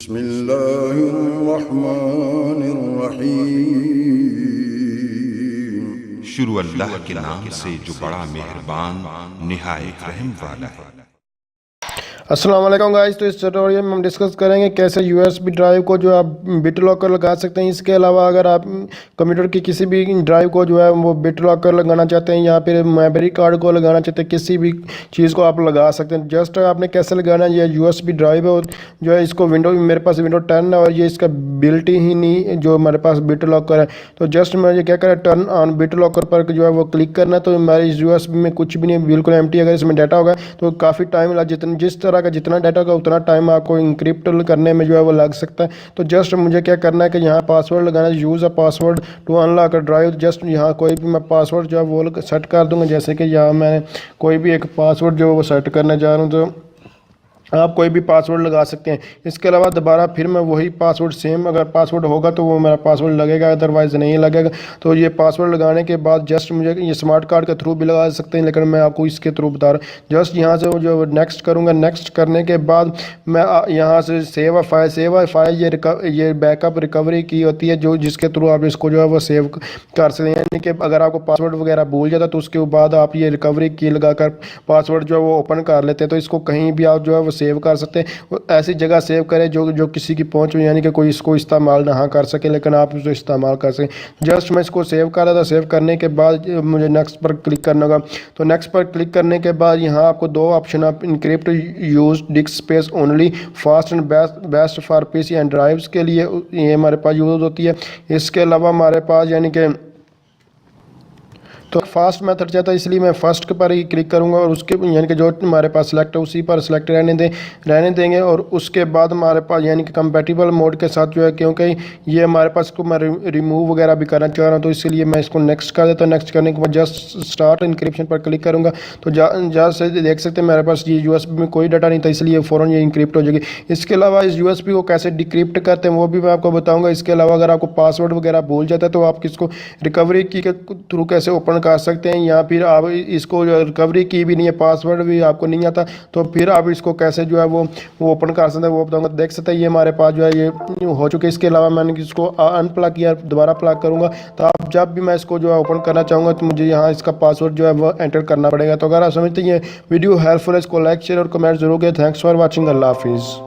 बिस्मिल्लाहिर्रहमानिर्रहीम। शुरू अल्लाह के नाम से जो बड़ा मेहरबान निहायत रहम वाला है। अस्सलाम वालेकुम गाइस। तो इस ट्यूटोरियल में हम डिस्कस करेंगे कैसे यूएसबी ड्राइव को जो आप बिट लॉकर लगा सकते हैं। इसके अलावा अगर आप कंप्यूटर की किसी भी ड्राइव को जो है वो बिट लॉकर लगाना चाहते हैं या फिर मेमोरी कार्ड को लगाना चाहते हैं, किसी भी चीज़ को आप लगा सकते हैं। जस्ट आपने कैसे लगाना है, ये यूएसबी ड्राइव है और जो है इसको मेरे पास विंडो 10 है और ये इसका बिल्ट ही नहीं जो हमारे पास बिट लॉकर है। तो जस्ट मुझे क्या करें, टर्न ऑन बिट लॉकर पर जो है वो क्लिक करना है। तो हमारे इस यूएसबी में कुछ भी नहीं, बिल्कुल एम्प्टी। अगर इसमें डाटा होगा तो काफ़ी टाइम लगा, जिस तरह का जितना डाटा का उतना टाइम आपको इंक्रिप्ट करने में जो है वो लग सकता है। तो जस्ट मुझे क्या करना है कि यहाँ पासवर्ड लगाना है, use a password to unlock a drive. Just यहाँ कोई भी मैं पासवर्ड जो है वो सेट कर दूंगा, जैसे कि यहाँ मैं कोई भी एक पासवर्ड जो है वो सेट करने जा रहा हूँ। तो आप कोई भी पासवर्ड लगा सकते हैं। इसके अलावा दोबारा फिर मैं वही पासवर्ड सेम, अगर पासवर्ड होगा तो वो मेरा पासवर्ड लगेगा, अदरवाइज़ नहीं लगेगा। तो ये पासवर्ड लगाने के बाद जस्ट मुझे ये स्मार्ट कार्ड के थ्रू भी लगा सकते हैं, लेकिन मैं आपको इसके थ्रू बता रहा हूँ। जस्ट यहाँ से जो नेक्स्ट करूँगा, नेक्स्ट करने के बाद मैं यहाँ से सेव अ फाइल ये बैकअप रिकवरी की होती है, जो जिसके थ्रू आप इसको जो है वो सेव कर सकते हैं। यानी कि अगर आपको पासवर्ड वगैरह भूल जाता तो उसके बाद आप ये रिकवरी की लगाकर पासवर्ड जो है वो ओपन कर लेते हैं। तो इसको कहीं भी आप जो है वो सेव कर सकते हैं। ऐसी जगह सेव करें जो किसी की पहुंच हो, यानी कि कोई इसको इस्तेमाल ना कर सके, लेकिन आप इसको इस्तेमाल कर सकें। जस्ट मैं इसको सेव कर रहा था। सेव करने के बाद मुझे नेक्स्ट पर क्लिक करना होगा। तो नेक्स्ट पर क्लिक करने के बाद यहाँ आपको दो ऑप्शन, आप encrypt use disc space only fast and best for PC and drives के लिए ये हमारे पास यूज होती है। इसके अलावा हमारे पास यानी कि तो फास्ट मेथड चाहता है, इसलिए मैं फर्स्ट के पर ही क्लिक करूंगा और उसके यानी कि जो हमारे पास सिलेक्ट है उसी पर सिलेक्ट रहने देंगे। और उसके बाद हमारे पास यानी कि कंपैटिबल मोड के साथ जो है, क्योंकि ये हमारे पास को मैं रिमूव वगैरह भी करना चाह रहा हूँ, तो इसलिए मैं इसको नेक्स्ट कर देता हूँ। नेक्स्ट करने के बाद जस्ट स्टार्ट इंक्रिप्शन पर क्लिक करूँगा। तो जहाँ से देख सकते हैं मेरे पास ये यूएसबी में कोई डाटा नहीं था, इसलिए फ़ौरन ये इंक्रिप्ट हो जाएगी। इसके अलावा इस यूएसबी को कैसे डिक्रिप्ट करते हैं वो भी मैं आपको बताऊँगा। इसके अलावा अगर आपको पासवर्ड वगैरह भूल जाता है तो आप किसको रिकवरी की के थ्रू कैसे ओपन कर सकते हैं, या फिर आप इसको रिकवरी की भी नहीं है, पासवर्ड भी आपको नहीं आता, तो फिर आप इसको कैसे जो है वो ओपन कर सकते हैं वो बताऊंगा। देख सकते हैं ये हमारे पास जो है ये हो चुके। इसके अलावा मैंने इसको अनप्लग किया, दोबारा प्लग करूंगा। तो आप जब भी मैं इसको जो है ओपन करना चाहूँगा तो मुझे यहाँ इसका पासवर्ड जो है वो एंटर करना पड़ेगा। तो अगर आप समझते हैं ये वीडियो हेल्पफुल है, इसको लाइक शेयर और कमेंट जरूर करें। Thanks for watching. अल्लाह हाफिज़।